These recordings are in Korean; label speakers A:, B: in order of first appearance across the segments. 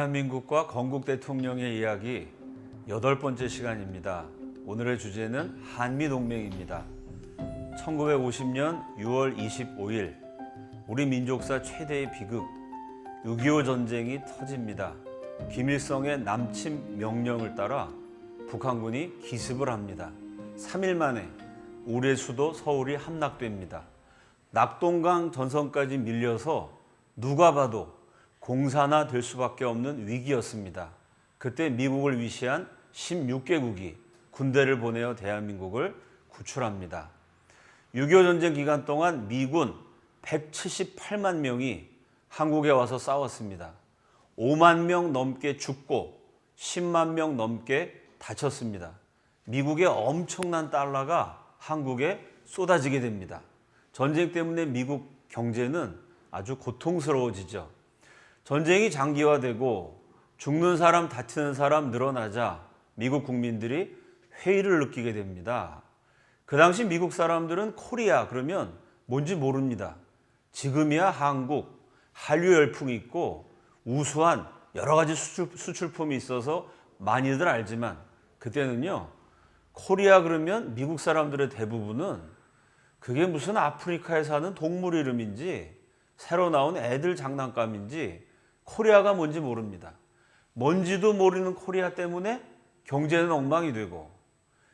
A: 대한민국과 건국 대통령의 이야기 8번째 시간입니다. 오늘의 주제는 한미동맹입니다. 1950년 6월 25일 우리 민족사 최대의 비극 6.25 전쟁이 터집니다. 김일성의 남침 명령을 따라 북한군이 기습을 합니다. 3일 만에 우리의 수도 서울이 함락됩니다. 낙동강 전선까지 밀려서 누가 봐도 공산화 될 수밖에 없는 위기였습니다. 그때 미국을 위시한 16개국이 군대를 보내어 대한민국을 구출합니다. 6.25 전쟁 기간 동안 미군 178만 명이 한국에 와서 싸웠습니다. 5만 명 넘게 죽고 10만 명 넘게 다쳤습니다. 미국의 엄청난 달러가 한국에 쏟아지게 됩니다. 전쟁 때문에 미국 경제는 아주 고통스러워지죠. 전쟁이 장기화되고 죽는 사람, 다치는 사람 늘어나자 미국 국민들이 회의를 느끼게 됩니다. 그 당시 미국 사람들은 코리아 그러면 뭔지 모릅니다. 지금이야 한국, 한류 열풍이 있고 우수한 여러 가지 수출품이 있어서 많이들 알지만 그때는요, 코리아 그러면 미국 사람들의 대부분은 그게 무슨 아프리카에 사는 동물 이름인지 새로 나온 애들 장난감인지 코리아가 뭔지 모릅니다. 뭔지도 모르는 코리아 때문에 경제는 엉망이 되고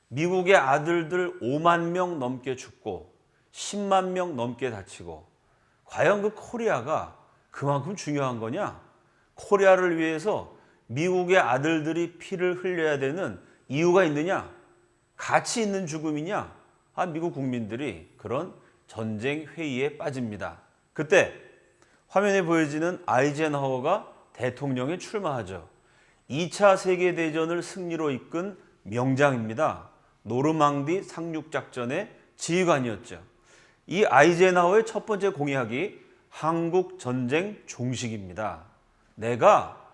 A: 미국의 아들들 5만 명 넘게 죽고 10만 명 넘게 다치고 과연 그 코리아가 그만큼 중요한 거냐? 코리아를 위해서 미국의 아들들이 피를 흘려야 되는 이유가 있느냐? 가치 있는 죽음이냐? 미국 국민들이 그런 전쟁 회의에 빠집니다. 그때 화면에 보여지는 아이젠하워가 대통령에 출마하죠. 2차 세계대전을 승리로 이끈 명장입니다. 노르망디 상륙작전의 지휘관이었죠. 이 아이젠하워의 첫 번째 공약이 한국 전쟁 종식입니다. 내가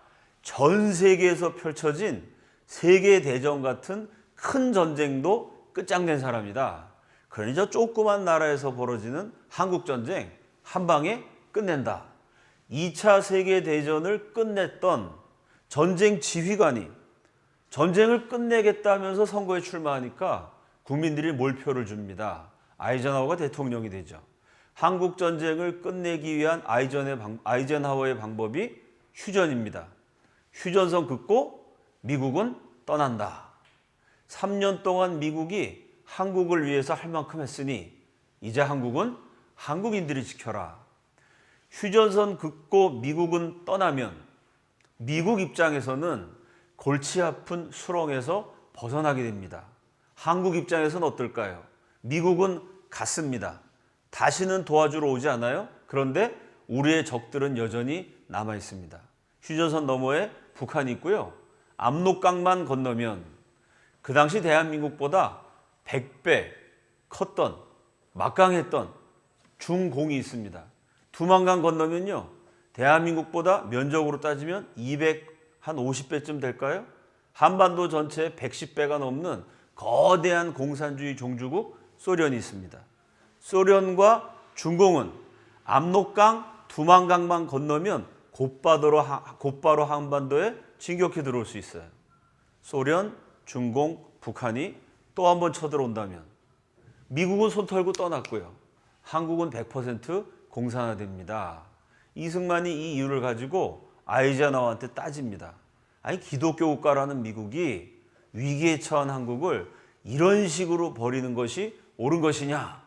A: 전 세계에서 펼쳐진 세계대전 같은 큰 전쟁도 끝장낸 사람이다. 그러니 저 조그만 나라에서 벌어지는 한국전쟁 한 방에 끝낸다. 2차 세계대전을 끝냈던 전쟁 지휘관이 전쟁을 끝내겠다면서 선거에 출마하니까 국민들이 몰표를 줍니다. 아이젠하워가 대통령이 되죠. 한국전쟁을 끝내기 위한 아이젠하워의 방법이 휴전입니다. 휴전선 긋고 미국은 떠난다. 3년 동안 미국이 한국을 위해서 할 만큼 했으니 이제 한국은 한국인들이 지켜라. 휴전선 긋고 미국은 떠나면 미국 입장에서는 골치 아픈 수렁에서 벗어나게 됩니다. 한국 입장에서는 어떨까요? 미국은 갔습니다. 다시는 도와주러 오지 않아요? 그런데 우리의 적들은 여전히 남아 있습니다. 휴전선 너머에 북한이 있고요. 압록강만 건너면 그 당시 대한민국보다 100배 컸던 막강했던 중공이 있습니다. 두만강 건너면요, 대한민국보다 면적으로 따지면 250배쯤 될까요? 한반도 전체의 110배가 넘는 거대한 공산주의 종주국 소련이 있습니다. 소련과 중공은 압록강, 두만강만 건너면 곧바로 한반도에 진격해 들어올 수 있어요. 소련, 중공, 북한이 또 한 번 쳐들어온다면 미국은 손 털고 떠났고요. 한국은 100% 공산화됩니다. 이승만이 이 이유를 가지고 아이젠하워한테 따집니다. 아니, 기독교 국가라는 미국이 위기에 처한 한국을 이런 식으로 버리는 것이 옳은 것이냐?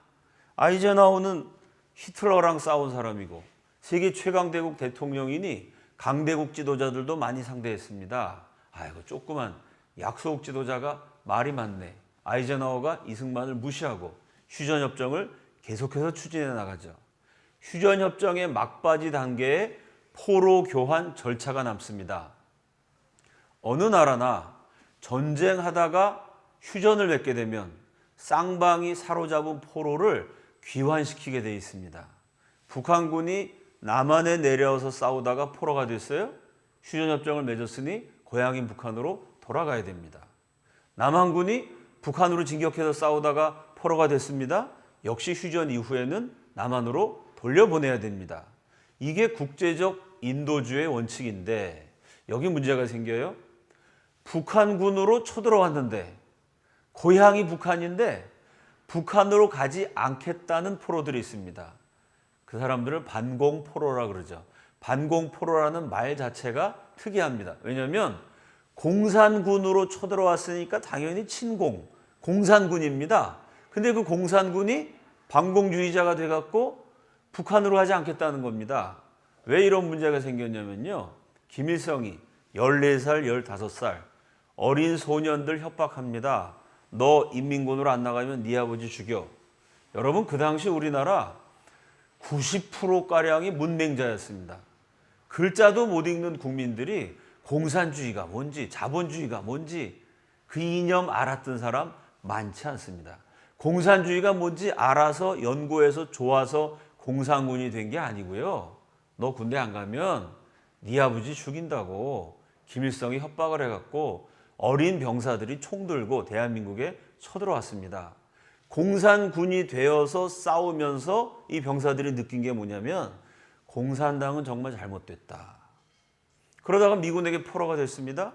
A: 아이젠하워는 히틀러랑 싸운 사람이고 세계 최강대국 대통령이니 강대국 지도자들도 많이 상대했습니다. 아이고, 조그만 약소국 지도자가 말이 많네. 아이젠하워가 이승만을 무시하고 휴전협정을 계속해서 추진해 나가죠. 휴전협정의 막바지 단계에 포로 교환 절차가 남습니다. 어느 나라나 전쟁하다가 휴전을 맺게 되면 쌍방이 사로잡은 포로를 귀환시키게 돼 있습니다. 북한군이 남한에 내려와서 싸우다가 포로가 됐어요. 휴전협정을 맺었으니 고향인 북한으로 돌아가야 됩니다. 남한군이 북한으로 진격해서 싸우다가 포로가 됐습니다. 역시 휴전 이후에는 남한으로 돌려보내야 됩니다. 이게 국제적 인도주의 원칙인데 여기 문제가 생겨요. 북한군으로 쳐들어왔는데 고향이 북한인데 북한으로 가지 않겠다는 포로들이 있습니다. 그 사람들을 반공포로라 그러죠. 반공포로라는 말 자체가 특이합니다. 왜냐하면 공산군으로 쳐들어왔으니까 당연히 친공, 공산군입니다. 근데 그 공산군이 반공주의자가 돼갖고 북한으로 가지 않겠다는 겁니다. 왜 이런 문제가 생겼냐면요. 김일성이 14살, 15살 어린 소년들 협박합니다. 너 인민군으로 안 나가면 네 아버지 죽여. 여러분 그 당시 우리나라 90%가량이 문맹자였습니다. 글자도 못 읽는 국민들이 공산주의가 뭔지 자본주의가 뭔지 그 이념 알았던 사람 많지 않습니다. 공산주의가 뭔지 알아서 연구해서 좋아서 공산군이 된 게 아니고요. 너 군대 안 가면 네 아버지 죽인다고 김일성이 협박을 해갖고 어린 병사들이 총 들고 대한민국에 쳐들어왔습니다. 공산군이 되어서 싸우면서 이 병사들이 느낀 게 뭐냐면 공산당은 정말 잘못됐다. 그러다가 미군에게 포로가 됐습니다.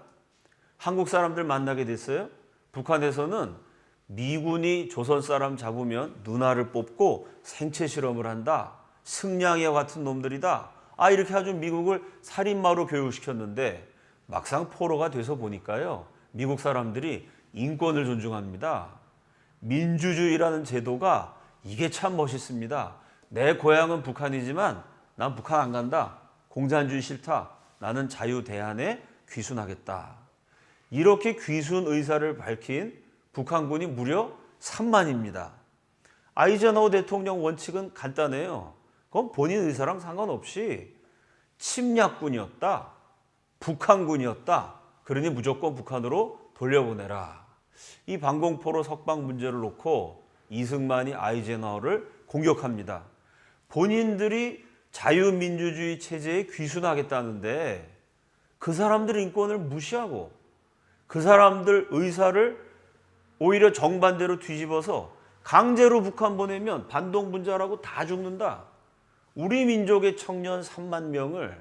A: 한국 사람들 만나게 됐어요. 북한에서는 미군이 조선 사람 잡으면 누나를 뽑고 생체 실험을 한다. 승냥이와 같은 놈들이다. 이렇게 아주 미국을 살인마로 교육시켰는데 막상 포로가 돼서 보니까요. 미국 사람들이 인권을 존중합니다. 민주주의라는 제도가 이게 참 멋있습니다. 내 고향은 북한이지만 난 북한 안 간다. 공산주의 싫다. 나는 자유대한에 귀순하겠다. 이렇게 귀순 의사를 밝힌 북한군이 무려 3만입니다. 아이젠하워 대통령 원칙은 간단해요. 그건 본인 의사랑 상관없이 침략군이었다. 북한군이었다. 그러니 무조건 북한으로 돌려보내라. 이 반공포로 석방 문제를 놓고 이승만이 아이젠하워를 공격합니다. 본인들이 자유민주주의 체제에 귀순하겠다는데 그 사람들 인권을 무시하고 그 사람들 의사를 오히려 정반대로 뒤집어서 강제로 북한 보내면 반동분자라고 다 죽는다. 우리 민족의 청년 3만 명을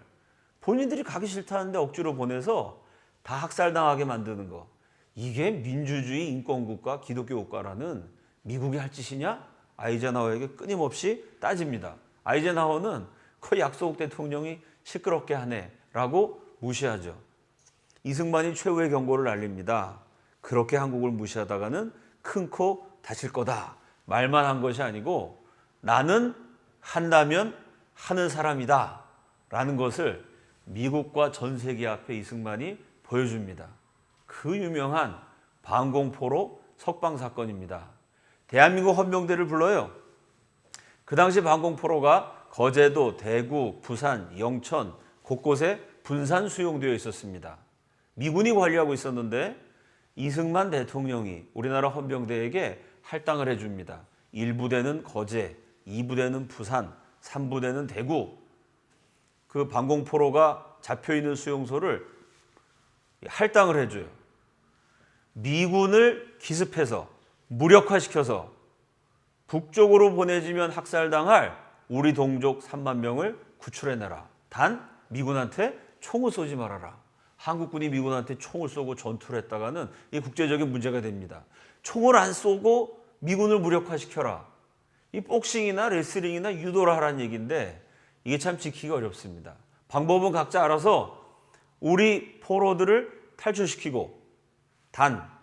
A: 본인들이 가기 싫다는데 억지로 보내서 다 학살당하게 만드는 거. 이게 민주주의 인권국가 기독교 국가라는 미국이 할 짓이냐? 아이젠하워에게 끊임없이 따집니다. 아이젠하워는 그 약소국 대통령이 시끄럽게 하네라고 무시하죠. 이승만이 최후의 경고를 날립니다. 그렇게 한국을 무시하다가는 큰 코 다칠 거다. 말만 한 것이 아니고 나는 한다면 하는 사람이다. 라는 것을 미국과 전 세계 앞에 이승만이 보여줍니다. 그 유명한 반공포로 석방 사건입니다. 대한민국 헌병대를 불러요. 그 당시 반공포로가 거제도, 대구, 부산, 영천 곳곳에 분산 수용되어 있었습니다. 미군이 관리하고 있었는데 이승만 대통령이 우리나라 헌병대에게 할당을 해줍니다. 1부대는 거제, 2부대는 부산, 3부대는 대구. 그 반공포로가 잡혀있는 수용소를 할당을 해줘요. 미군을 기습해서 무력화시켜서 북쪽으로 보내지면 학살당할 우리 동족 3만 명을 구출해내라. 단 미군한테 총을 쏘지 말아라. 한국군이 미군한테 총을 쏘고 전투를 했다가는 이게 국제적인 문제가 됩니다. 총을 안 쏘고 미군을 무력화시켜라. 이 복싱이나 레슬링이나 유도를 하라는 얘기인데 이게 참 지키기가 어렵습니다. 방법은 각자 알아서 우리 포로들을 탈출시키고 단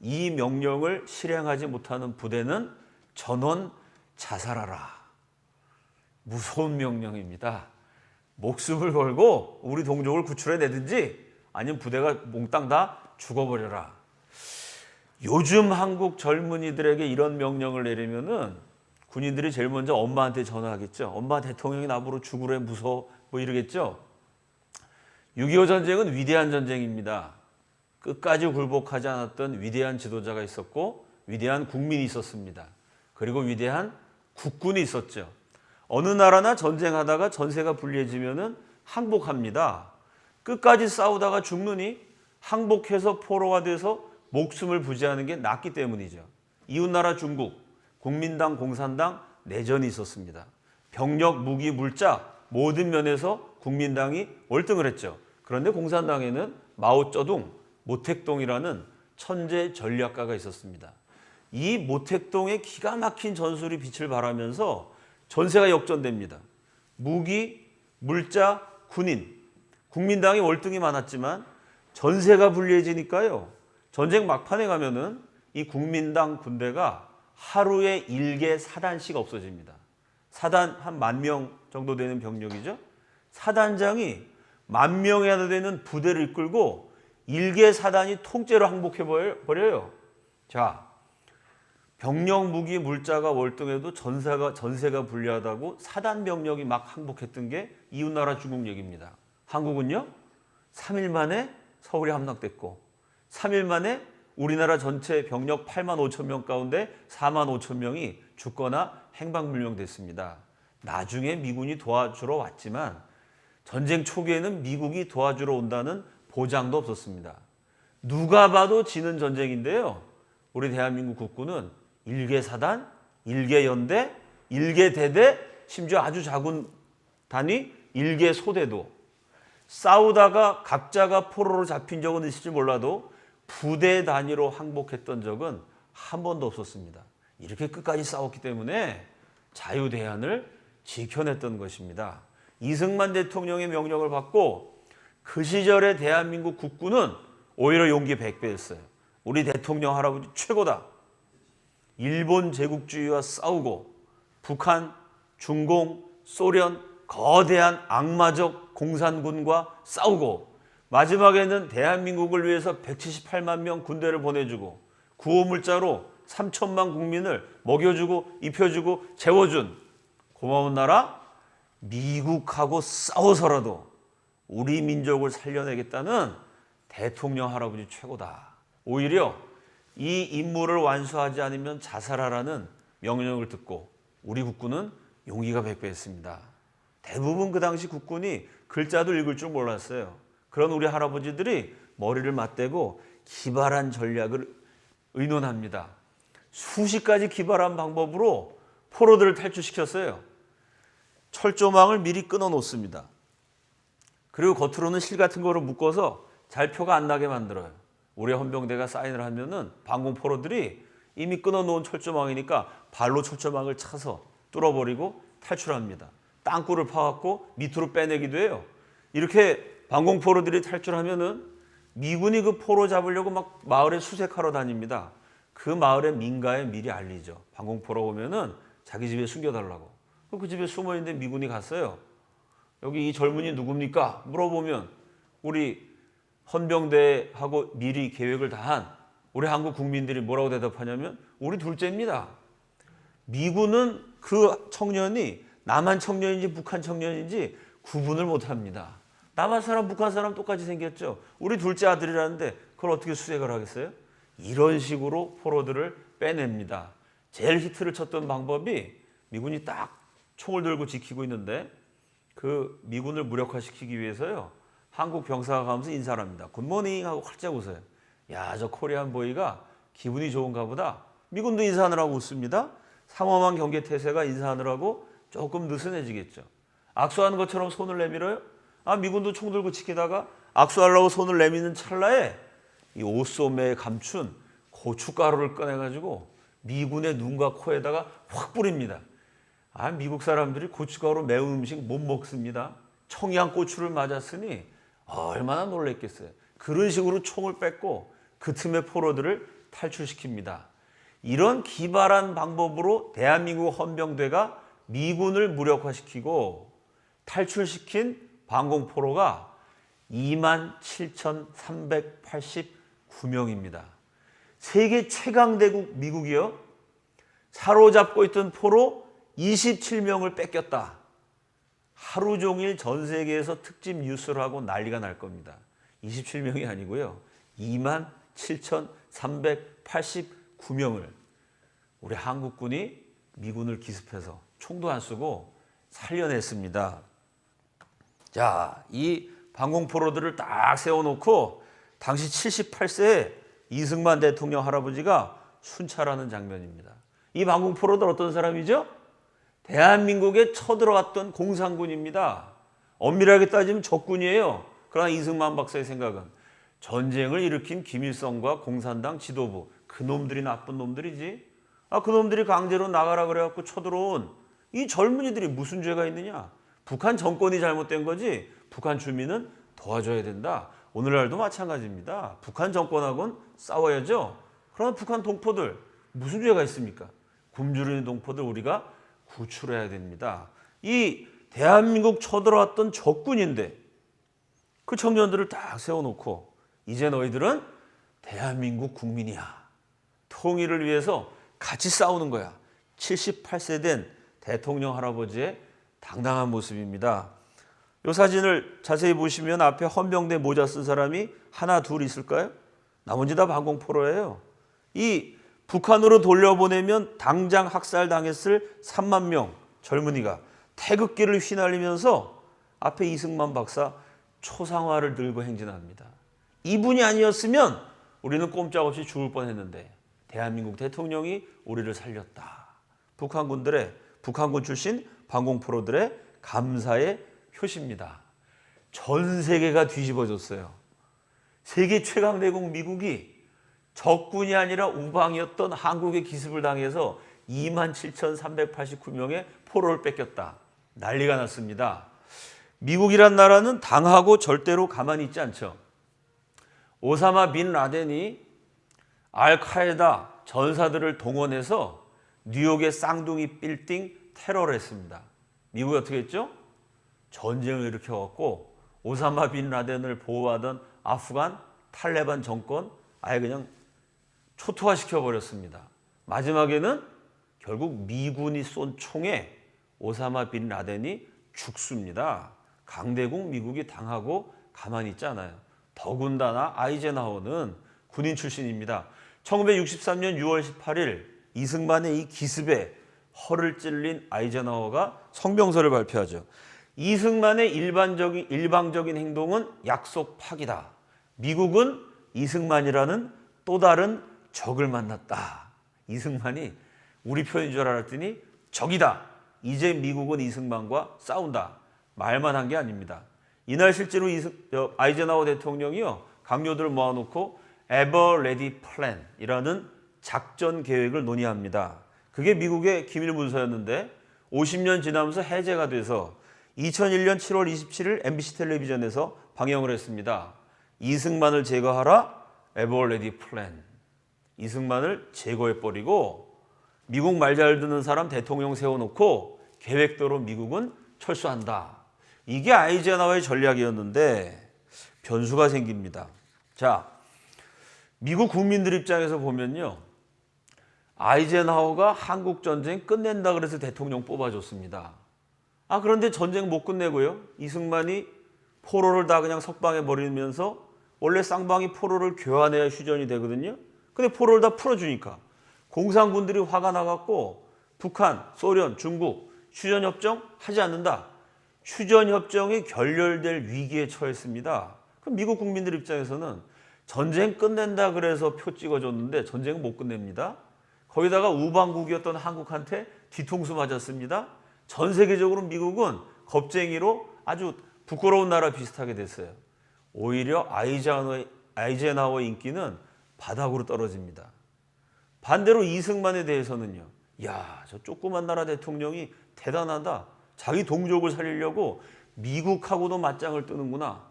A: 이 명령을 실행하지 못하는 부대는 전원 자살하라. 무서운 명령입니다. 목숨을 걸고 우리 동족을 구출해내든지 아니면 부대가 몽땅 다 죽어버려라. 요즘 한국 젊은이들에게 이런 명령을 내리면은 군인들이 제일 먼저 엄마한테 전화하겠죠. 엄마 대통령이 나보러 죽으래 무서워 뭐 이러겠죠. 6.25 전쟁은 위대한 전쟁입니다. 끝까지 굴복하지 않았던 위대한 지도자가 있었고 위대한 국민이 있었습니다. 그리고 위대한 국군이 있었죠. 어느 나라나 전쟁하다가 전세가 불리해지면은 항복합니다. 끝까지 싸우다가 죽느니 항복해서 포로가 돼서 목숨을 부지하는 게 낫기 때문이죠. 이웃나라 중국, 국민당, 공산당 내전이 있었습니다. 병력, 무기, 물자 모든 면에서 국민당이 월등을 했죠. 그런데 공산당에는 마오쩌둥, 모택동이라는 천재 전략가가 있었습니다. 이 모택동의 기가 막힌 전술이 빛을 발하면서 전세가 역전됩니다. 무기, 물자, 군인, 국민당이 월등히 많았지만 전세가 불리해지니까요. 전쟁 막판에 가면은 이 국민당 군대가 하루에 일개 사단씩 없어집니다. 사단 한 10,000명 정도 되는 병력이죠. 사단장이 10,000명이나 되는 부대를 이끌고 일개 사단이 통째로 항복해버려요. 자, 병력, 무기, 물자가 월등해도 전세가 불리하다고 사단 병력이 막 항복했던 게 이웃나라 중국 얘기입니다. 한국은요, 3일 만에 서울이 함락됐고 3일 만에 우리나라 전체 병력 85,000명 가운데 45,000명이 죽거나 행방불명됐습니다. 나중에 미군이 도와주러 왔지만 전쟁 초기에는 미국이 도와주러 온다는 보장도 없었습니다. 누가 봐도 지는 전쟁인데요. 우리 대한민국 국군은 일개 사단, 일개 연대, 일개 대대, 심지어 아주 작은 단위, 일개 소대도 싸우다가 각자가 포로로 잡힌 적은 있을지 몰라도 부대 단위로 항복했던 적은 한 번도 없었습니다. 이렇게 끝까지 싸웠기 때문에 자유대한을 지켜냈던 것입니다. 이승만 대통령의 명령을 받고 그 시절의 대한민국 국군은 오히려 용기 100배였어요. 우리 대통령 할아버지 최고다. 일본 제국주의와 싸우고 북한, 중공, 소련 거대한 악마적 공산군과 싸우고 마지막에는 대한민국을 위해서 178만 명 군대를 보내주고 구호물자로 3천만 국민을 먹여주고 입혀주고 재워준 고마운 나라 미국하고 싸워서라도 우리 민족을 살려내겠다는 대통령 할아버지 최고다. 오히려 이 임무를 완수하지 않으면 자살하라는 명령을 듣고 우리 국군은 용기가 100배였습니다. 대부분 그 당시 국군이 글자도 읽을 줄 몰랐어요. 그런 우리 할아버지들이 머리를 맞대고 기발한 전략을 의논합니다. 수십 가지 기발한 방법으로 포로들을 탈출시켰어요. 철조망을 미리 끊어 놓습니다. 그리고 겉으로는 실 같은 거로 묶어서 잘 표가 안 나게 만들어요. 우리 헌병대가 사인을 하면은 방공 포로들이 이미 끊어 놓은 철조망이니까 발로 철조망을 차서 뚫어버리고 탈출합니다. 땅굴을 파갖고 밑으로 빼내기도 해요. 이렇게 방공 포로들이 탈출하면은 미군이 그 포로 잡으려고 막 마을에 수색하러 다닙니다. 그 마을의 민가에 미리 알리죠. 방공 포로 오면은 자기 집에 숨겨달라고. 그 집에 숨어 있는데 미군이 갔어요. 여기 이 젊은이 누굽니까? 물어보면 우리 헌병대하고 미리 계획을 다 한 우리 한국 국민들이 뭐라고 대답하냐면 우리 둘째입니다. 미군은 그 청년이 남한 청년인지 북한 청년인지 구분을 못합니다. 남한 사람 북한 사람 똑같이 생겼죠. 우리 둘째 아들이라는데 그걸 어떻게 수색을 하겠어요? 이런 식으로 포로들을 빼냅니다. 제일 히트를 쳤던 방법이 미군이 딱 총을 들고 지키고 있는데 그 미군을 무력화시키기 위해서요. 한국 병사가 가면서 인사를 합니다. 굿모닝 하고 활짝 웃어요. 야, 저 코리안 보이가 기분이 좋은가 보다. 미군도 인사하느라고 웃습니다. 삼엄한 경계태세가 인사하느라고 조금 느슨해지겠죠. 악수하는 것처럼 손을 내밀어요. 아, 미군도 총 들고 지키다가 악수하려고 손을 내미는 찰나에 이 옷소매에 감춘 고춧가루를 꺼내가지고 미군의 눈과 코에다가 확 뿌립니다. 아, 미국 사람들이 고춧가루 매운 음식 못 먹습니다. 청양고추를 맞았으니 얼마나 놀랬겠어요. 그런 식으로 총을 뺏고 그 틈에 포로들을 탈출시킵니다. 이런 기발한 방법으로 대한민국 헌병대가 미군을 무력화시키고 탈출시킨 방공포로가 27,389명입니다. 세계 최강대국 미국이요. 사로잡고 있던 포로 27명을 뺏겼다. 하루 종일 전 세계에서 특집 뉴스를 하고 난리가 날 겁니다. 27명이 아니고요. 27,389명을 우리 한국군이 미군을 기습해서 총도 안 쓰고 살려냈습니다. 자, 이 방공포로들을 딱 세워놓고 당시 78세의 이승만 대통령 할아버지가 순찰하는 장면입니다. 이 방공포로들 어떤 사람이죠? 대한민국에 쳐들어왔던 공산군입니다. 엄밀하게 따지면 적군이에요. 그러나 이승만 박사의 생각은 전쟁을 일으킨 김일성과 공산당 지도부, 그놈들이 나쁜 놈들이지. 그놈들이 강제로 나가라 그래갖고 쳐들어온 이 젊은이들이 무슨 죄가 있느냐. 북한 정권이 잘못된 거지 북한 주민은 도와줘야 된다. 오늘날도 마찬가지입니다. 북한 정권하고는 싸워야죠. 그러나 북한 동포들 무슨 죄가 있습니까? 굶주리는 동포들 우리가 구출해야 됩니다. 이 대한민국 쳐들어왔던 적군인데 그 청년들을 딱 세워놓고 이제 너희들은 대한민국 국민이야. 통일을 위해서 같이 싸우는 거야. 78세 된 대통령 할아버지의 당당한 모습입니다. 이 사진을 자세히 보시면 앞에 헌병대 모자 쓴 사람이 하나 둘 있을까요? 나머지 다 반공포로예요. 이 북한으로 돌려보내면 당장 학살당했을 3만 명 젊은이가 태극기를 휘날리면서 앞에 이승만 박사 초상화를 들고 행진합니다. 이분이 아니었으면 우리는 꼼짝없이 죽을 뻔했는데 대한민국 대통령이 우리를 살렸다. 북한군 출신 반공포로들의 감사의 표시입니다. 전 세계가 뒤집어졌어요. 세계 최강 대국 미국이 적군이 아니라 우방이었던 한국의 기습을 당해서 27,389명의 포로를 뺏겼다. 난리가 났습니다. 미국이란 나라는 당하고 절대로 가만히 있지 않죠. 오사마 빈 라덴이 알카에다 전사들을 동원해서 뉴욕의 쌍둥이 빌딩 테러를 했습니다. 미국이 어떻게 했죠? 전쟁을 일으켜갖고 오사마 빈 라덴을 보호하던 아프간 탈레반 정권 아예 그냥 초토화시켜버렸습니다. 마지막에는 결국 미군이 쏜 총에 오사마 빈 라덴이 죽습니다. 강대국 미국이 당하고 가만히 있지 않아요. 더군다나 아이젠하워는 군인 출신입니다. 1963년 6월 18일 이승만의 이 기습에 허를 찔린 아이젠하워가 성명서를 발표하죠. 이승만의 일방적인 행동은 약속 파기다. 미국은 이승만이라는 또 다른 적을 만났다. 이승만이 우리 편인 줄 알았더니 적이다. 이제 미국은 이승만과 싸운다. 말만 한 게 아닙니다. 이날 실제로 아이젠하워 대통령이요 강요들을 모아놓고 Ever Ready Plan이라는 작전 계획을 논의합니다. 그게 미국의 기밀 문서였는데 50년 지나면서 해제가 돼서 2001년 7월 27일 MBC 텔레비전에서 방영을 했습니다. 이승만을 제거하라, Ever Ready Plan. 이승만을 제거해버리고 미국 말 잘 듣는 사람 대통령 세워놓고 계획대로 미국은 철수한다. 이게 아이젠하워의 전략이었는데 변수가 생깁니다. 자, 미국 국민들 입장에서 보면요. 아이젠하워가 한국전쟁 끝낸다 그래서 대통령 뽑아줬습니다. 그런데 전쟁 못 끝내고요. 이승만이 포로를 다 그냥 석방해 버리면서 원래 쌍방이 포로를 교환해야 휴전이 되거든요. 근데 포로를 다 풀어주니까 공산군들이 화가 나갖고 북한, 소련, 중국 휴전협정 하지 않는다. 휴전협정이 결렬될 위기에 처했습니다. 그럼 미국 국민들 입장에서는 전쟁 끝낸다 그래서 표 찍어줬는데 전쟁은 못 끝냅니다. 거기다가 우방국이었던 한국한테 뒤통수 맞았습니다. 전 세계적으로 미국은 겁쟁이로 아주 부끄러운 나라 비슷하게 됐어요. 오히려 아이젠하워 인기는 바닥으로 떨어집니다. 반대로 이승만에 대해서는요. 야, 저 조그만 나라 대통령이 대단하다. 자기 동족을 살리려고 미국하고도 맞짱을 뜨는구나.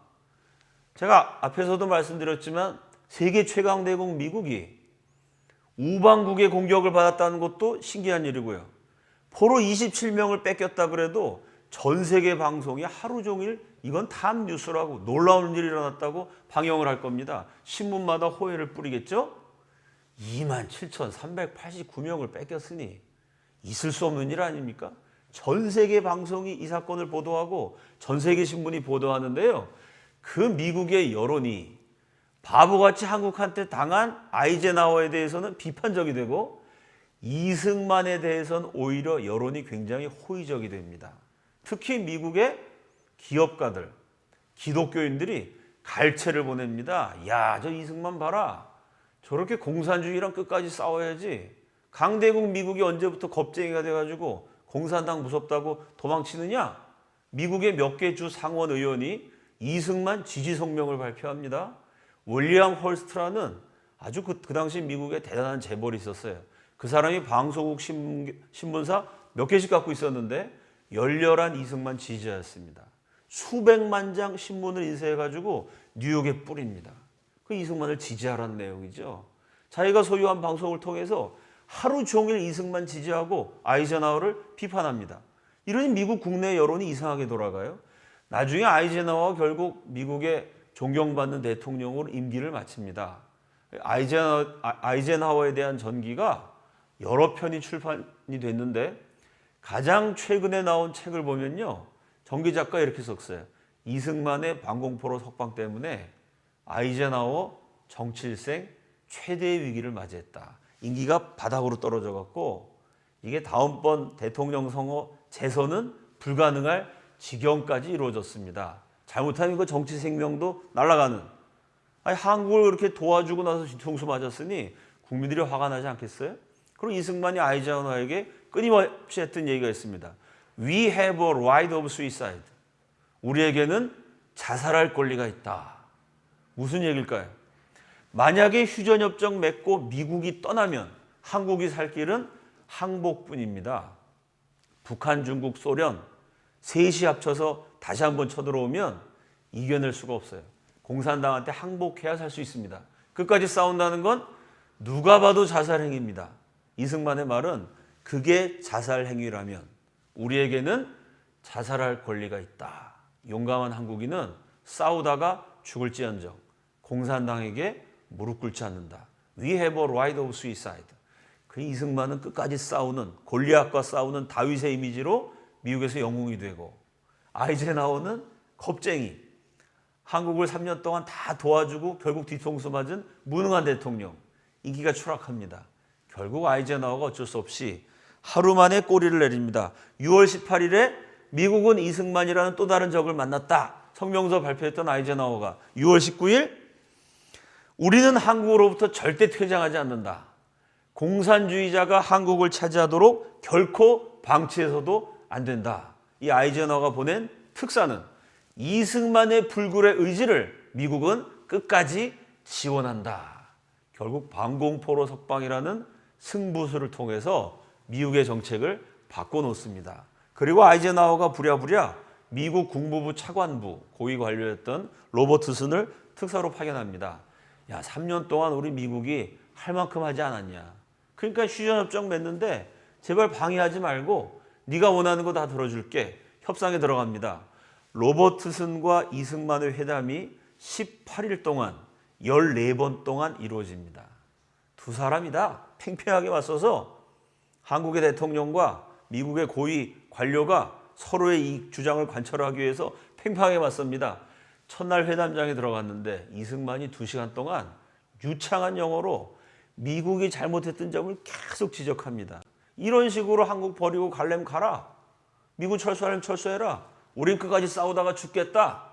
A: 제가 앞에서도 말씀드렸지만 세계 최강 대국 미국이 우방국의 공격을 받았다는 것도 신기한 일이고요. 포로 27명을 뺏겼다 그래도 전 세계 방송이 하루 종일 이건 탑 뉴스라고 놀라운 일이 일어났다고 방영을 할 겁니다. 신문마다 호해를 뿌리겠죠? 27,389명을 뺏겼으니 있을 수 없는 일 아닙니까? 전 세계 방송이 이 사건을 보도하고 전 세계 신문이 보도하는데요. 그 미국의 여론이 바보같이 한국한테 당한 아이젠하워에 대해서는 비판적이 되고 이승만에 대해서는 오히려 여론이 굉장히 호의적이 됩니다. 특히 미국의 기업가들, 기독교인들이 갈채를 보냅니다. 야, 저 이승만 봐라. 저렇게 공산주의랑 끝까지 싸워야지. 강대국 미국이 언제부터 겁쟁이가 돼가지고 공산당 무섭다고 도망치느냐? 미국의 몇 개 주 상원 의원이 이승만 지지 성명을 발표합니다. 윌리엄 헐스트라는 아주 그 당시 미국에 대단한 재벌이 있었어요. 그 사람이 방송국 신문사 몇 개씩 갖고 있었는데 열렬한 이승만 지지자였습니다. 수백만 장 신문을 인쇄해가지고 뉴욕에 뿌립니다. 그 이승만을 지지하라는 내용이죠. 자기가 소유한 방송을 통해서 하루 종일 이승만 지지하고 아이젠하워를 비판합니다. 이러니 미국 국내 여론이 이상하게 돌아가요. 나중에 아이젠하워가 결국 미국의 존경받는 대통령으로 임기를 마칩니다. 아이젠하워에 대한 전기가 여러 편이 출판이 됐는데 가장 최근에 나온 책을 보면요. 전기 작가 이렇게 썼어요. 이승만의 방공포로 석방 때문에 아이젠하워 정치일생 최대의 위기를 맞이했다. 임기가 바닥으로 떨어져 갖고 이게 다음번 대통령 선거 재선은 불가능할 지경까지 이루어졌습니다. 잘못하면 그 정치 생명도 날아가는. 아니, 한국을 그렇게 도와주고 나서 뒤통수 맞았으니 국민들이 화가 나지 않겠어요? 그리고 이승만이 아이젠하워에게 끊임없이 했던 얘기가 있습니다. We have a right of suicide. 우리에게는 자살할 권리가 있다. 무슨 얘기일까요? 만약에 휴전협정 맺고 미국이 떠나면 한국이 살 길은 항복뿐입니다. 북한, 중국, 소련 셋이 합쳐서 다시 한번 쳐들어오면 이겨낼 수가 없어요. 공산당한테 항복해야 살 수 있습니다. 끝까지 싸운다는 건 누가 봐도 자살행위입니다. 이승만의 말은 그게 자살행위라면 우리에게는 자살할 권리가 있다. 용감한 한국인은 싸우다가 죽을지언정 공산당에게 무릎 꿇지 않는다. We have a right of suicide. 그 이승만은 끝까지 싸우는 골리앗과 싸우는 다윗의 이미지로 미국에서 영웅이 되고 아이젠하워는 겁쟁이. 한국을 3년 동안 다 도와주고 결국 뒤통수 맞은 무능한 대통령. 인기가 추락합니다. 결국 아이젠하워가 어쩔 수 없이 하루 만에 꼬리를 내립니다. 6월 18일에 미국은 이승만이라는 또 다른 적을 만났다. 성명서 발표했던 아이젠하워가 6월 19일 우리는 한국으로부터 절대 퇴장하지 않는다. 공산주의자가 한국을 차지하도록 결코 방치해서도 안 된다. 이 아이젠하워가 보낸 특사는 이승만의 불굴의 의지를 미국은 끝까지 지원한다. 결국 방공포로 석방이라는 승부수를 통해서 미국의 정책을 바꿔놓습니다. 그리고 아이젠하워가 부랴부랴 미국 국무부 차관부 고위 관료였던 로버트슨을 특사로 파견합니다. 야, 3년 동안 우리 미국이 할 만큼 하지 않았냐. 그러니까 휴전협정 맺는데 제발 방해하지 말고 네가 원하는 거 다 들어줄게. 협상에 들어갑니다. 로버트슨과 이승만의 회담이 18일 동안 14번 동안 이루어집니다. 두 사람이 다 팽팽하게 맞서서 한국의 대통령과 미국의 고위 관료가 서로의 이 주장을 관철하기 위해서 팽팽하게 맞섭니다. 첫날 회담장에 들어갔는데 이승만이 2시간 동안 유창한 영어로 미국이 잘못했던 점을 계속 지적합니다. 이런 식으로 한국 버리고 갈래면 가라. 미국 철수하려면 철수해라. 우린 끝까지 싸우다가 죽겠다.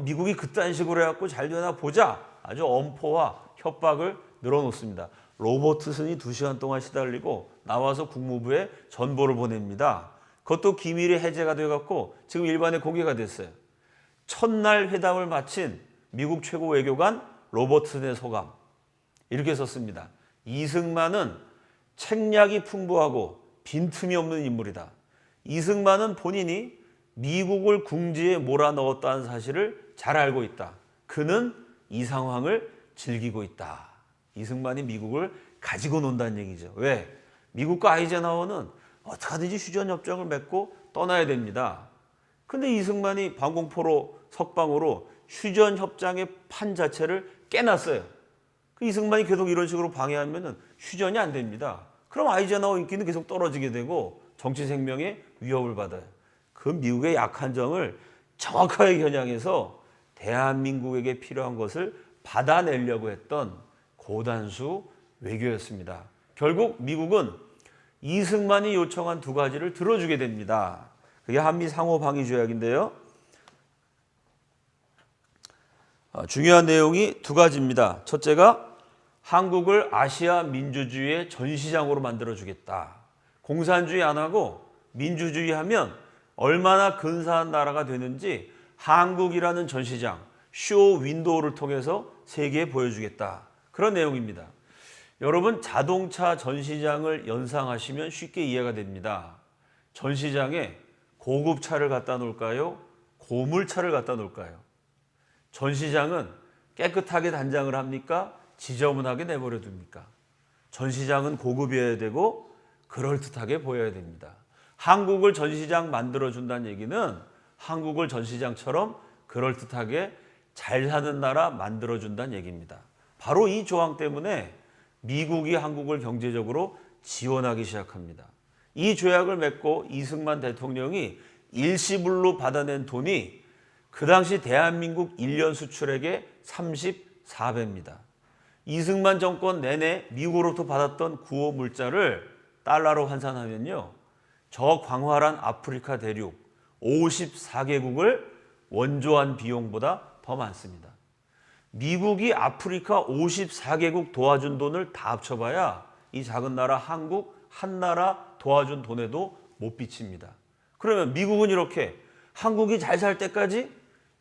A: 미국이 그딴 식으로 해갖고 잘 되나 보자. 아주 엄포와 협박을 늘어놓습니다. 로버트슨이 2시간 동안 시달리고 나와서 국무부에 전보를 보냅니다. 그것도 기밀이 해제가 돼갖고 지금 일반에 공개가 됐어요. 첫날 회담을 마친 미국 최고 외교관 로버트슨의 소감. 이렇게 썼습니다. 이승만은 책략이 풍부하고 빈틈이 없는 인물이다. 이승만은 본인이 미국을 궁지에 몰아넣었다는 사실을 잘 알고 있다. 그는 이 상황을 즐기고 있다. 이승만이 미국을 가지고 논다는 얘기죠. 왜? 미국과 아이젠하워는 어떻게 하든지 휴전협정을 맺고 떠나야 됩니다. 근데 이승만이 방공포로 석방으로 휴전협정의 판 자체를 깨놨어요. 그 이승만이 계속 이런 식으로 방해하면 휴전이 안 됩니다. 그럼 아이젠하워 인기는 계속 떨어지게 되고 정치 생명에 위협을 받아요. 그 미국의 약한 점을 정확하게 겨냥해서 대한민국에게 필요한 것을 받아내려고 했던 고단수 외교였습니다. 결국 미국은 이승만이 요청한 2가지를 들어주게 됩니다. 그게 한미 상호 방위 조약인데요. 중요한 내용이 2가지입니다. 첫째가 한국을 아시아 민주주의의 전시장으로 만들어주겠다. 공산주의 안 하고 민주주의 하면 얼마나 근사한 나라가 되는지 한국이라는 전시장, 쇼 윈도우를 통해서 세계에 보여주겠다. 그런 내용입니다. 여러분, 자동차 전시장을 연상하시면 쉽게 이해가 됩니다. 전시장에 고급 차를 갖다 놓을까요? 고물차를 갖다 놓을까요? 전시장은 깨끗하게 단장을 합니까? 지저분하게 내버려 둡니까? 전시장은 고급이어야 되고 그럴듯하게 보여야 됩니다. 한국을 전시장 만들어준다는 얘기는 한국을 전시장처럼 그럴듯하게 잘 사는 나라 만들어준다는 얘기입니다. 바로 이 조항 때문에 미국이 한국을 경제적으로 지원하기 시작합니다. 이 조약을 맺고 이승만 대통령이 일시불로 받아낸 돈이 그 당시 대한민국 1년 수출액의 34배입니다. 이승만 정권 내내 미국으로부터 받았던 구호 물자를 달러로 환산하면요, 저 광활한 아프리카 대륙 54개국을 원조한 비용보다 더 많습니다. 미국이 아프리카 54개국 도와준 돈을 다 합쳐봐야 이 작은 나라 한국 한 나라 도와준 돈에도 못 비칩니다. 그러면 미국은 이렇게 한국이 잘 살 때까지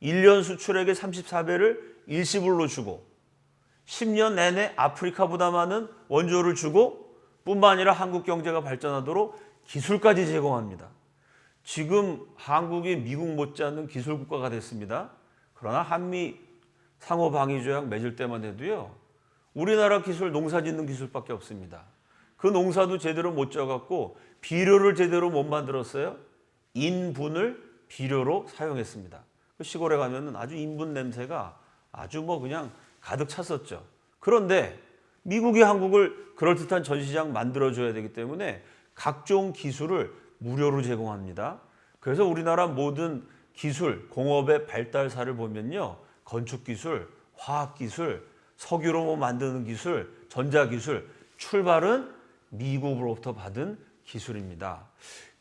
A: 1년 수출액의 34배를 일시불로 주고 10년 내내 아프리카보다 많은 원조를 주고 뿐만 아니라 한국 경제가 발전하도록 기술까지 제공합니다. 지금 한국이 미국 못지않는 기술 국가가 됐습니다. 그러나 한미 상호방위조약 맺을 때만 해도요, 우리나라 기술 농사짓는 기술밖에 없습니다. 그 농사도 제대로 못 져갖고 비료를 제대로 못 만들었어요. 인분을 비료로 사용했습니다. 그 시골에 가면은 아주 인분 냄새가 아주 그냥 가득 찼었죠. 그런데 미국이 한국을 그럴듯한 전시장 만들어줘야 되기 때문에 각종 기술을 무료로 제공합니다. 그래서 우리나라 모든 기술, 공업의 발달사를 보면요, 건축기술, 화학기술, 석유로 만드는 기술, 전자기술, 출발은 미국으로부터 받은 기술입니다.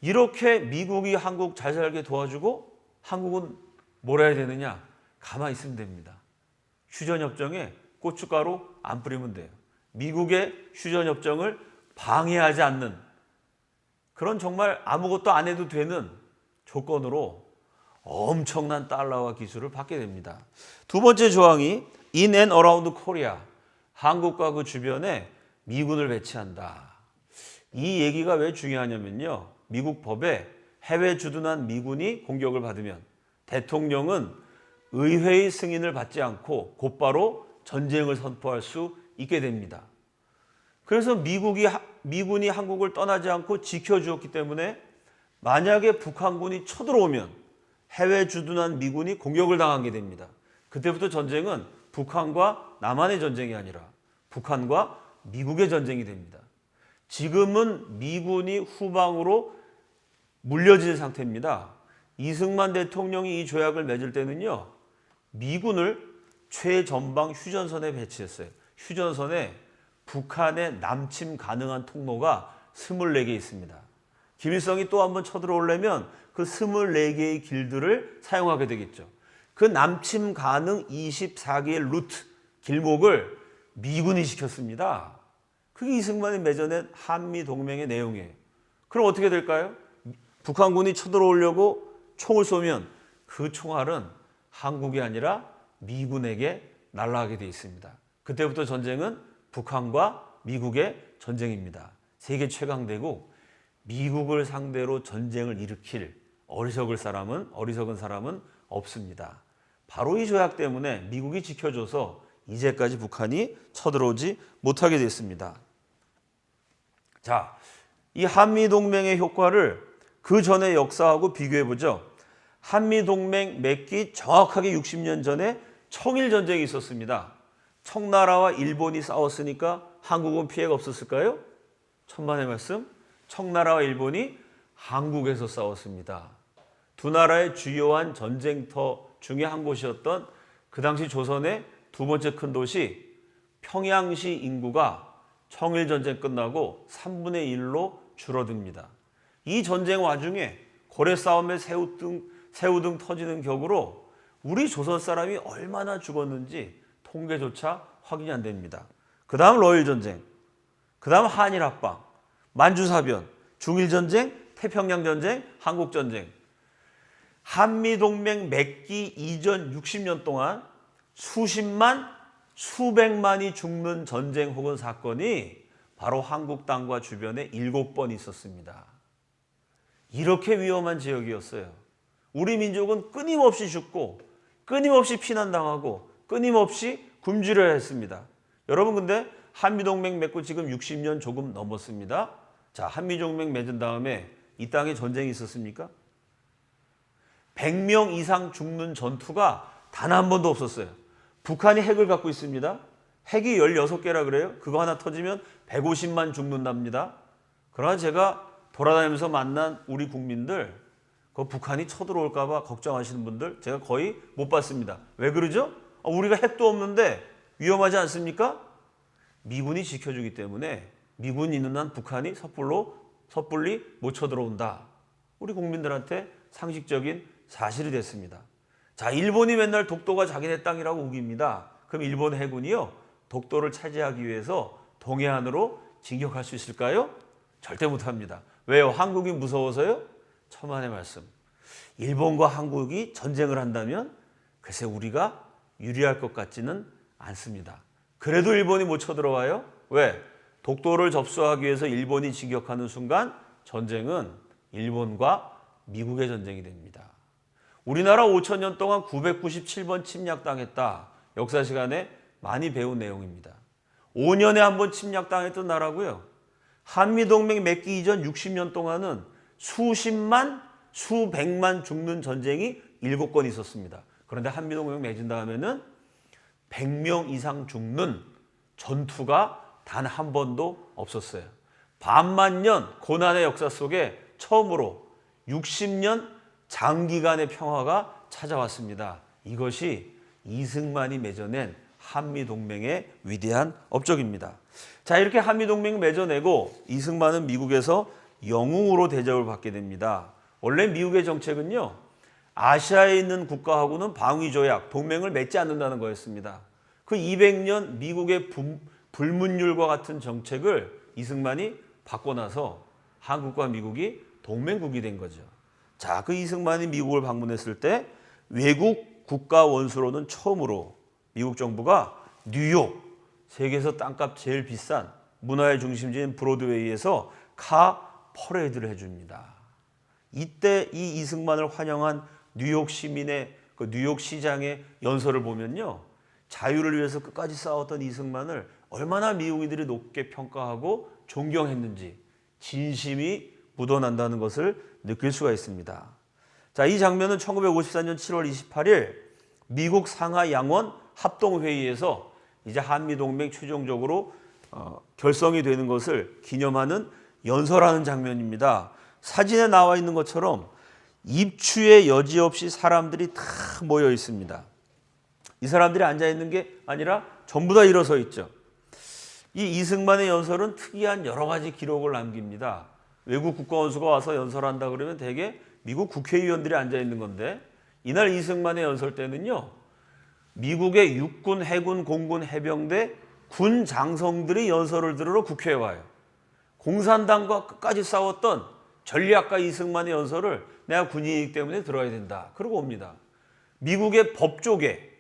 A: 이렇게 미국이 한국 잘 살게 도와주고 한국은 뭘 해야 되느냐? 가만히 있으면 됩니다. 휴전협정에 고춧가루 안 뿌리면 돼요. 미국의 휴전협정을 방해하지 않는 그런 정말 아무것도 안 해도 되는 조건으로 엄청난 달러와 기술을 받게 됩니다. 두 번째 조항이 In and around Korea, 한국과 그 주변에 미군을 배치한다. 이 얘기가 왜 중요하냐면요, 미국 법에 해외 주둔한 미군이 공격을 받으면 대통령은 의회의 승인을 받지 않고 곧바로 전쟁을 선포할 수 있게 됩니다. 그래서 미군이 한국을 떠나지 않고 지켜주었기 때문에 만약에 북한군이 쳐들어오면 해외 주둔한 미군이 공격을 당하게 됩니다. 그때부터 전쟁은 북한과 남한의 전쟁이 아니라 북한과 미국의 전쟁이 됩니다. 지금은 미군이 후방으로 물려진 상태입니다. 이승만 대통령이 이 조약을 맺을 때는요, 미군을 최전방 휴전선에 배치했어요. 휴전선에 북한의 남침 가능한 통로가 24개 있습니다. 김일성이 또 한번 쳐들어오려면 그 24개의 길들을 사용하게 되겠죠. 그 남침 가능 24개의 루트, 길목을 미군이 시켰습니다. 그게 이승만이 맺어낸 한미동맹의 내용이에요. 그럼 어떻게 될까요? 북한군이 쳐들어오려고 총을 쏘면 그 총알은 한국이 아니라 미군에게 날아가게 돼 있습니다. 그때부터 전쟁은 북한과 미국의 전쟁입니다. 세계 최강대국 미국을 상대로 전쟁을 일으킬 어리석은 사람은 없습니다. 바로 이 조약 때문에 미국이 지켜줘서 이제까지 북한이 쳐들어오지 못하게 됐습니다. 자, 이 한미동맹의 효과를 그 전의 역사하고 비교해보죠. 한미동맹 맺기 정확하게 60년 전에 청일전쟁이 있었습니다. 청나라와 일본이 싸웠으니까 한국은 피해가 없었을까요? 천만의 말씀, 청나라와 일본이 한국에서 싸웠습니다. 두 나라의 주요한 전쟁터 중에 한 곳이었던 그 당시 조선의 두 번째 큰 도시 평양시 인구가 청일전쟁 끝나고 3분의 1로 줄어듭니다. 이 전쟁 와중에 고래 싸움에 새우등 터지는 격으로 우리 조선 사람이 얼마나 죽었는지 통계조차 확인이 안 됩니다. 그 다음 러일전쟁, 그 다음 한일합방, 만주사변, 중일전쟁, 태평양전쟁, 한국전쟁. 한미동맹 맺기 이전 60년 동안 수십만, 수백만이 죽는 전쟁 혹은 사건이 바로 한국 땅과 주변에 7번 있었습니다. 이렇게 위험한 지역이었어요. 우리 민족은 끊임없이 죽고 끊임없이 피난당하고 끊임없이 굶주려야 했습니다. 여러분 근데 한미동맹 맺고 지금 60년 조금 넘었습니다. 자, 한미동맹 맺은 다음에 이 땅에 전쟁이 있었습니까? 100명 이상 죽는 전투가 단 한 번도 없었어요. 북한이 핵을 갖고 있습니다. 핵이 16개라 그래요. 그거 하나 터지면 150만 죽는답니다. 그러나 제가 돌아다니면서 만난 우리 국민들, 그 북한이 쳐들어올까 봐 걱정하시는 분들 제가 거의 못 봤습니다. 왜 그러죠? 우리가 핵도 없는데 위험하지 않습니까? 미군이 지켜주기 때문에 미군이 있는 한 북한이 섣불리 못 쳐들어온다. 우리 국민들한테 상식적인 사실이 됐습니다. 자, 일본이 맨날 독도가 자기네 땅이라고 우깁니다. 그럼 일본 해군이요, 독도를 차지하기 위해서 동해안으로 진격할 수 있을까요? 절대 못합니다. 왜요? 한국이 무서워서요? 천만의 말씀. 일본과 한국이 전쟁을 한다면 글쎄 우리가 유리할 것 같지는 않습니다. 그래도 일본이 못 쳐들어와요? 왜? 독도를 접수하기 위해서 일본이 진격하는 순간 전쟁은 일본과 미국의 전쟁이 됩니다. 우리나라 5,000년 동안 997번 침략당했다. 역사 시간에 많이 배운 내용입니다. 5년에 한 번 침략당했던 나라고요. 한미동맹 맺기 이전 60년 동안은 수십만, 수백만 죽는 전쟁이 7건 있었습니다. 그런데 한미동맹 맺은 다음에는 100명 이상 죽는 전투가 단 한 번도 없었어요. 반만 년 고난의 역사 속에 처음으로 60년 장기간의 평화가 찾아왔습니다. 이것이 이승만이 맺어낸 한미동맹의 위대한 업적입니다. 자, 이렇게 한미동맹 맺어내고 이승만은 미국에서 영웅으로 대접을 받게 됩니다. 원래 미국의 정책은요, 아시아에 있는 국가하고는 방위조약, 동맹을 맺지 않는다는 거였습니다. 그 200년 미국의 불문율과 같은 정책을 이승만이 바꿔놔서 한국과 미국이 동맹국이 된 거죠. 자, 그 이승만이 미국을 방문했을 때 외국 국가 원수로는 처음으로 미국 정부가 뉴욕, 세계에서 땅값 제일 비싼 문화의 중심지인 브로드웨이에서 카 퍼레이드를 해줍니다. 이때 이 이승만을 환영한 뉴욕 시민의 그 뉴욕 시장의 연설을 보면요, 자유를 위해서 끝까지 싸웠던 이승만을 얼마나 미국인들이 높게 평가하고 존경했는지 진심이 묻어난다는 것을 느낄 수가 있습니다. 자, 이 장면은 1954년 7월 28일 미국 상하 양원 합동회의에서 이제 한미동맹 최종적으로 결성이 되는 것을 기념하는 연설하는 장면입니다. 사진에 나와 있는 것처럼 입추에 여지없이 사람들이 다 모여 있습니다. 이 사람들이 앉아 있는 게 아니라 전부 다 일어서 있죠. 이 이승만의 연설은 특이한 여러 가지 기록을 남깁니다. 외국 국가원수가 와서 연설한다 그러면 대개 미국 국회의원들이 앉아 있는 건데, 이날 이승만의 연설 때는요, 미국의 육군, 해군, 공군, 해병대, 군 장성들이 연설을 들으러 국회에 와요. 공산당과 끝까지 싸웠던 전략가 이승만의 연설을 내가 군인이기 때문에 들어야 된다. 그러고 옵니다. 미국의 법조계,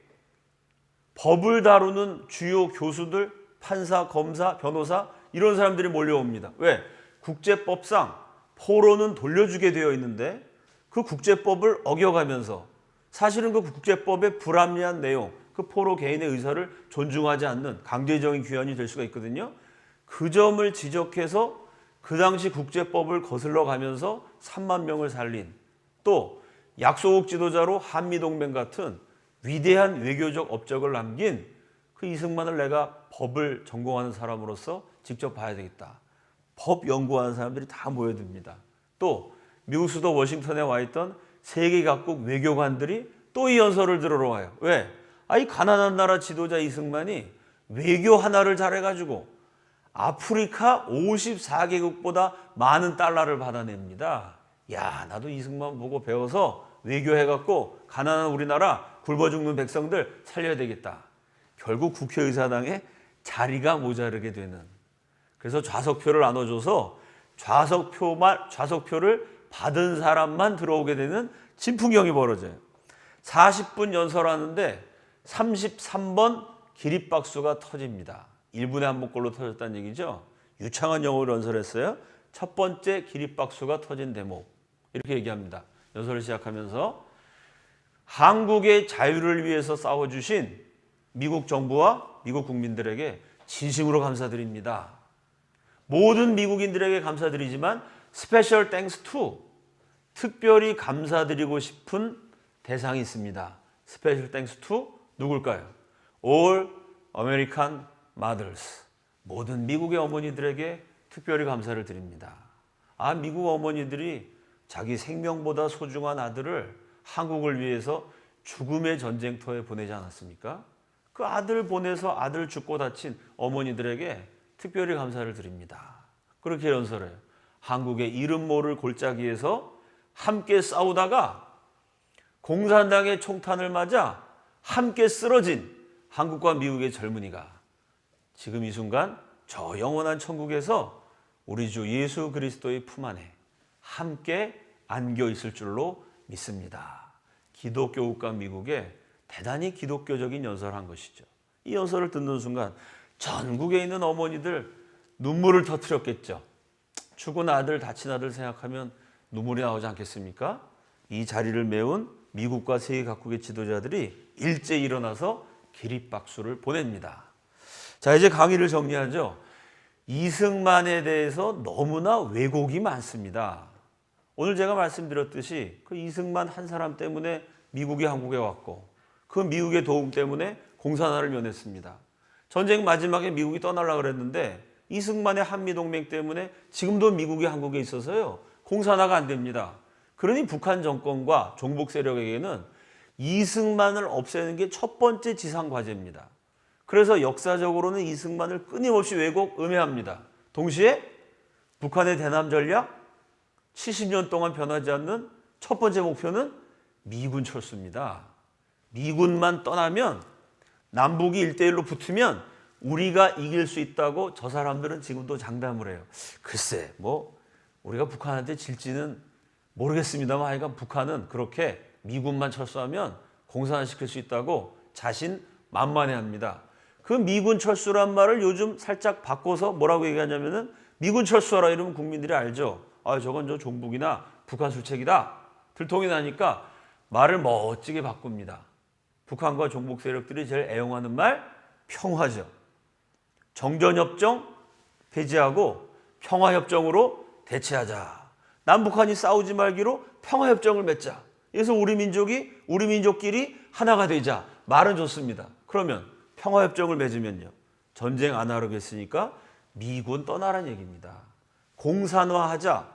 A: 법을 다루는 주요 교수들, 판사, 검사, 변호사 이런 사람들이 몰려옵니다. 왜? 국제법상 포로는 돌려주게 되어 있는데 그 국제법을 어겨가면서 사실은 그 국제법의 불합리한 내용, 그 포로 개인의 의사를 존중하지 않는 강제적인 귀환이 될 수가 있거든요. 그 점을 지적해서 그 당시 국제법을 거슬러 가면서 3만 명을 살린, 또 약소국 지도자로 한미동맹 같은 위대한 외교적 업적을 남긴 그 이승만을 내가 법을 전공하는 사람으로서 직접 봐야 되겠다. 법 연구하는 사람들이 다 모여듭니다. 또 미국 수도 워싱턴에 와 있던 세계 각국 외교관들이 또 이 연설을 들으러 와요. 왜? 이 가난한 나라 지도자 이승만이 외교 하나를 잘해가지고 아프리카 54개국보다 많은 달러를 받아냅니다. 야, 나도 이승만 보고 배워서 외교해갖고 가난한 우리나라 굶어 죽는 백성들 살려야 되겠다. 결국 국회의사당에 자리가 모자르게 되는, 그래서 좌석표를 나눠줘서 좌석표를 받은 사람만 들어오게 되는 진풍경이 벌어져요. 40분 연설하는데 33번 기립박수가 터집니다. 1분에 한 번꼴로 터졌다는 얘기죠. 유창한 영어로 연설했어요. 첫 번째 기립박수가 터진 대목. 이렇게 얘기합니다. 연설을 시작하면서 한국의 자유를 위해서 싸워주신 미국 정부와 미국 국민들에게 진심으로 감사드립니다. 모든 미국인들에게 감사드리지만 스페셜 땡스 투, 특별히 감사드리고 싶은 대상이 있습니다. 스페셜 땡스 투 누굴까요? All American Mothers. 모든 미국의 어머니들에게 특별히 감사를 드립니다. 미국 어머니들이 자기 생명보다 소중한 아들을 한국을 위해서 죽음의 전쟁터에 보내지 않았습니까? 그 아들 보내서 아들 죽고 다친 어머니들에게 특별히 감사를 드립니다. 그렇게 연설해요. 한국의 이름 모를 골짜기에서 함께 싸우다가 공산당의 총탄을 맞아 함께 쓰러진 한국과 미국의 젊은이가 지금 이 순간 저 영원한 천국에서 우리 주 예수 그리스도의 품 안에 함께 안겨 있을 줄로 믿습니다. 기독교 국가 미국에 대단히 기독교적인 연설을 한 것이죠. 이 연설을 듣는 순간 전국에 있는 어머니들 눈물을 터뜨렸겠죠. 죽은 아들, 다친 아들 생각하면 눈물이 나오지 않겠습니까? 이 자리를 메운 미국과 세계 각국의 지도자들이 일제히 일어나서 기립박수를 보냅니다. 자, 이제 강의를 정리하죠. 이승만에 대해서 너무나 왜곡이 많습니다. 오늘 제가 말씀드렸듯이 그 이승만 한 사람 때문에 미국이 한국에 왔고 그 미국의 도움 때문에 공산화를 면했습니다. 전쟁 마지막에 미국이 떠나려고 그랬는데 이승만의 한미동맹 때문에 지금도 미국이 한국에 있어서요. 공산화가 안 됩니다. 그러니 북한 정권과 종북 세력에게는 이승만을 없애는 게 첫 번째 지상 과제입니다. 그래서 역사적으로는 이승만을 끊임없이 왜곡, 음해합니다. 동시에 북한의 대남 전략 70년 동안 변하지 않는 첫 번째 목표는 미군 철수입니다. 미군만 떠나면 남북이 1대1로 붙으면 우리가 이길 수 있다고 저 사람들은 지금도 장담을 해요. 글쎄 우리가 북한한테 질지는 모르겠습니다만 하여간 북한은 그렇게 미군만 철수하면 공산화시킬 수 있다고 자신만만해합니다. 그 미군 철수란 말을 요즘 살짝 바꿔서 뭐라고 얘기하냐면은 미군 철수하라 이러면 국민들이 알죠. 저건 저 종북이나 북한 술책이다. 들통이 나니까 말을 멋지게 바꿉니다. 북한과 종북 세력들이 제일 애용하는 말 평화죠. 정전협정 폐지하고 평화협정으로 대체하자. 남북한이 싸우지 말기로 평화협정을 맺자. 그래서 우리 민족끼리 하나가 되자. 말은 좋습니다. 그러면 평화협정을 맺으면요. 전쟁 안 하려겠으니까 미군 떠나라는 얘기입니다. 공산화하자,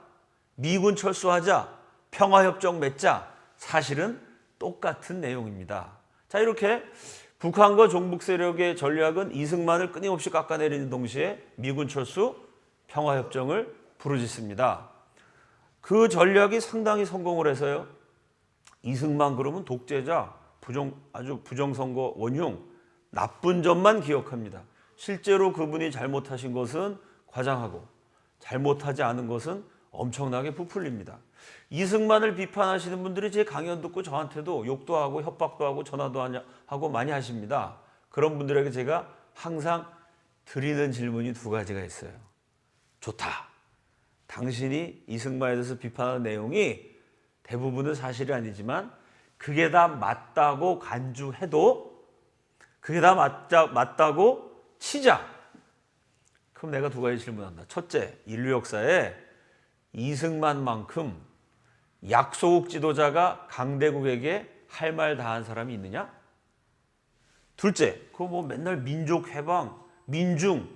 A: 미군 철수하자, 평화협정 맺자. 사실은 똑같은 내용입니다. 자, 이렇게 북한과 종북 세력의 전략은 이승만을 끊임없이 깎아내리는 동시에 미군 철수, 평화협정을 부르짖습니다. 그 전략이 상당히 성공을 해서요. 이승만 그러면 독재자, 아주 부정선거 원흉, 나쁜 점만 기억합니다. 실제로 그분이 잘못하신 것은 과장하고 잘못하지 않은 것은 엄청나게 부풀립니다. 이승만을 비판하시는 분들이 제 강연 듣고 저한테도 욕도 하고 협박도 하고 전화도 하고 많이 하십니다. 그런 분들에게 제가 항상 드리는 질문이 두 가지가 있어요. 좋다. 당신이 이승만에 대해서 비판하는 내용이 대부분은 사실이 아니지만 그게 다 맞다고 간주해도 그게 다 맞다고 치자. 그럼 내가 두 가지 질문한다. 첫째, 인류 역사에 이승만만큼 약소국 지도자가 강대국에게 할 말 다 한 사람이 있느냐? 둘째, 그거 맨날 민족 해방, 민중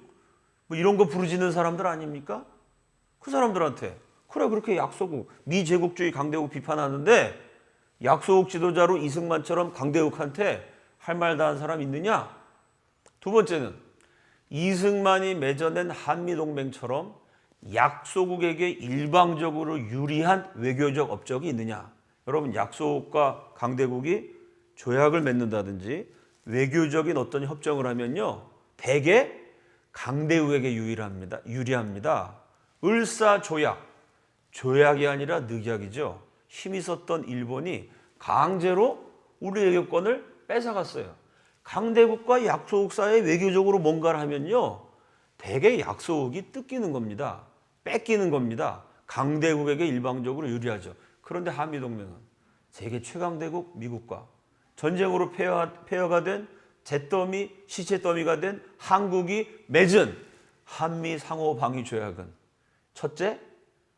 A: 이런 거 부르짖는 사람들 아닙니까? 그 사람들한테 그래 그렇게 약소국, 미제국주의 강대국 비판하는데 약소국 지도자로 이승만처럼 강대국한테 할 말 다 한 사람 있느냐? 두 번째는 이승만이 맺어낸 한미동맹처럼 약소국에게 일방적으로 유리한 외교적 업적이 있느냐? 여러분, 약소국과 강대국이 조약을 맺는다든지 외교적인 어떤 협정을 하면요, 대개 강대국에게 유리합니다. 을사조약, 조약이 아니라 늑약이죠. 힘이 있었던 일본이 강제로 우리 외교권을 뺏어갔어요. 강대국과 약소국 사이에 외교적으로 뭔가를 하면요, 대개 약소국이 뜯기는 겁니다. 뺏기는 겁니다. 강대국에게 일방적으로 유리하죠. 그런데 한미동맹은 세계 최강대국 미국과 전쟁으로 폐허가 된 잿더미, 시체더미가 된 한국이 맺은 한미 상호 방위 조약은 첫째,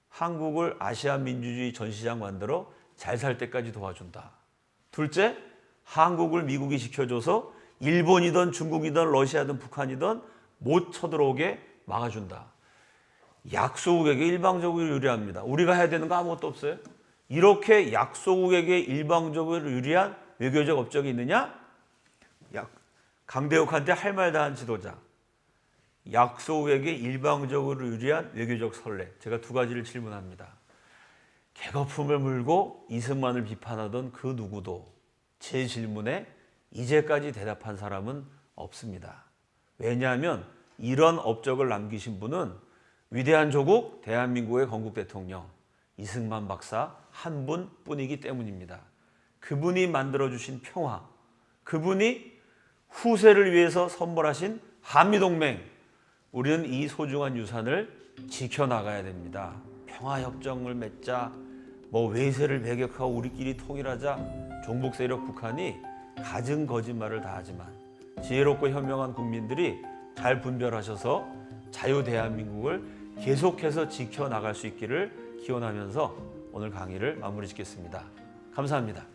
A: 한국을 아시아 민주주의 전시장 만들어 잘 살 때까지 도와준다. 둘째, 한국을 미국이 지켜줘서 일본이든 중국이든 러시아든 북한이든 못 쳐들어오게 막아준다. 약소국에게 일방적으로 유리합니다. 우리가 해야 되는 거 아무것도 없어요. 이렇게 약소국에게 일방적으로 유리한 외교적 업적이 있느냐? 강대국한테 할 말 다 한 지도자. 약소국에게 일방적으로 유리한 외교적 선례. 제가 두 가지를 질문합니다. 개거품을 물고 이승만을 비판하던 그 누구도 제 질문에 이제까지 대답한 사람은 없습니다. 왜냐하면 이런 업적을 남기신 분은 위대한 조국 대한민국의 건국 대통령 이승만 박사 한 분뿐이기 때문입니다. 그분이 만들어주신 평화, 그분이 후세를 위해서 선물하신 한미동맹, 우리는 이 소중한 유산을 지켜나가야 됩니다. 평화협정을 맺자, 외세를 배격하고 우리끼리 통일하자, 종북 세력 북한이 갖은 거짓말을 다 하지만 지혜롭고 현명한 국민들이 잘 분별하셔서 자유 대한민국을 계속해서 지켜나갈 수 있기를 기원하면서 오늘 강의를 마무리 짓겠습니다. 감사합니다.